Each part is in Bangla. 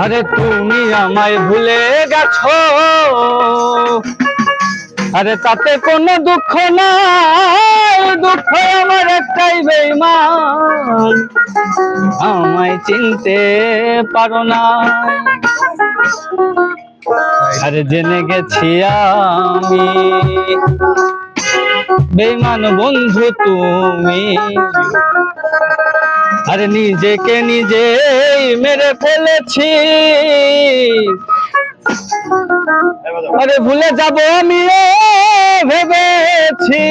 আরে তুমি আমায় ভুলে গেছো, আরে তাতে কোনো দুঃখ নাই, দুঃখ আমার একটাই বেঈমান, আমায় চিনতে পারো না। আরে জেনে গেছি আমি বেঈমান বন্ধু তুমি, আরে নিজেকে নিজেই মেরে ফেলেছি, আরে ভুলে যাব আমিও ভেবেছি।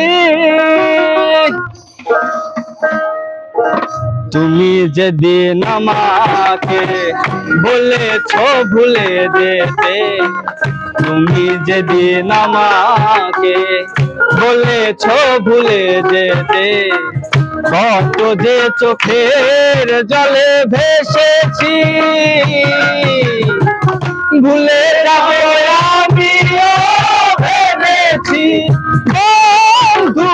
তুমি যেদিন আমাকে বলেছো ভুলে যেতে, তুমি যেদিন আমাকে বলেছো ভুলে যেতে, কত যে চোখের জলে ভেসেছি, ভুলে যাব আমিও ভেবেছি বন্ধু,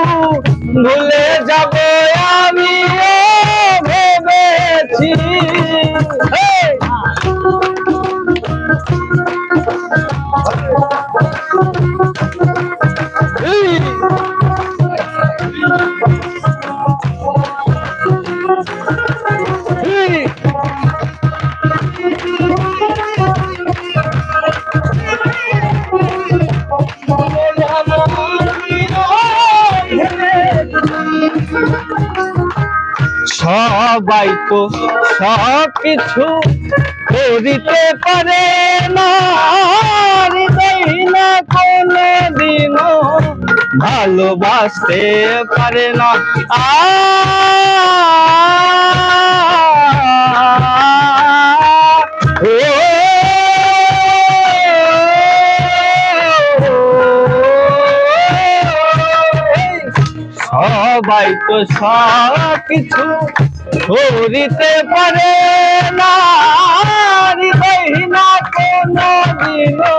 ভুলে যাব আমিও ভেবেছি। সবাই তো সব কিছু করিতে পারে না, হৃদয় না কোনো দিনও ভালোবাসতে পারে না। সবাই তো সব কিছু করিতে পারে না, হৃদয় না কোনো দিনও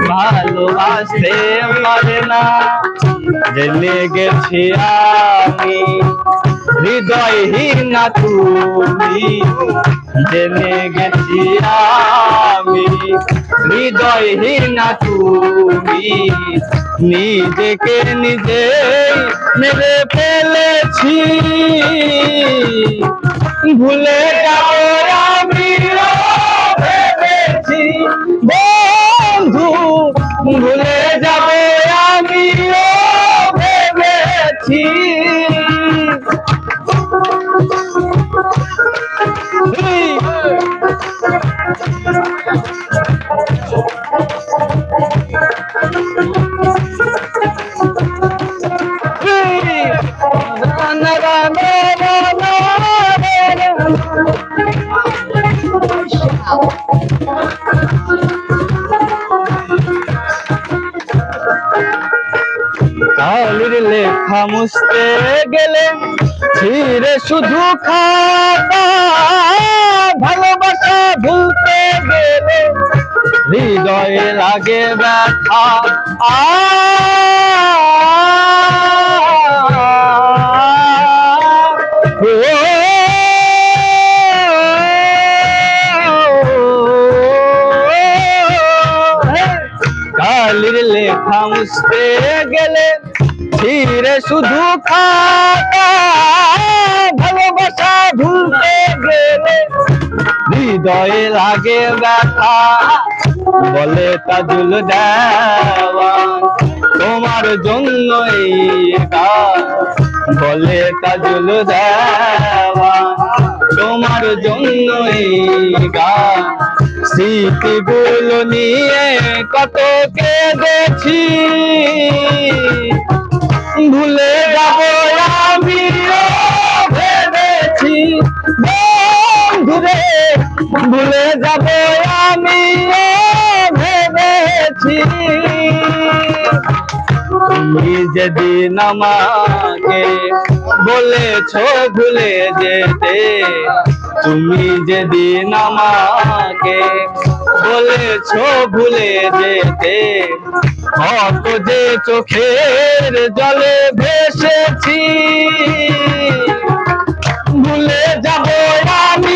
ভালোবাসতে পারে না। জেনে গেছি আমি হৃদয়হীন তুমি, জেনে গেছি আমি হৃদয়হীন তুমি, নিজেকে নিজে মেরে ফেলেছি, ভুলে যাব আমিও ভেবেছি বন্ধু, ভুলে যাব আমিও ভেবেছি। কালির লেখা মুছতে গেলে ছিঁড়ে শুধু খাতা, ভালোবাসা ভুলতে গেলে হৃদয়ে লাগে ব্যথা। কালির লেখা মুছতে গেলে ছিঁড়ে শুধু খাতা, ভালোবাসা ভুলতে গেলে হৃদয়ে লাগে ব্যথা। বলে তাজুল দেওয়ান তোমার জন্য এই গান, বলে তাজুল দেওয়ান তোমার জন্য এই গান। স্মৃতিগুলো নিয়ে কত কেঁদেছি, ভুলে যাব আমিও ভেবেছি বন্ধুরে, ভুলে যাব আমিও ভেবেছি। তুমি যেদিন আমাকে বলেছো ভুলে যেতে, তুমি যেদিন আমাকে বলেছো ভুলে যেতে, কত যে চোখের জলে ভেসেছি, ভুলে যাব আমি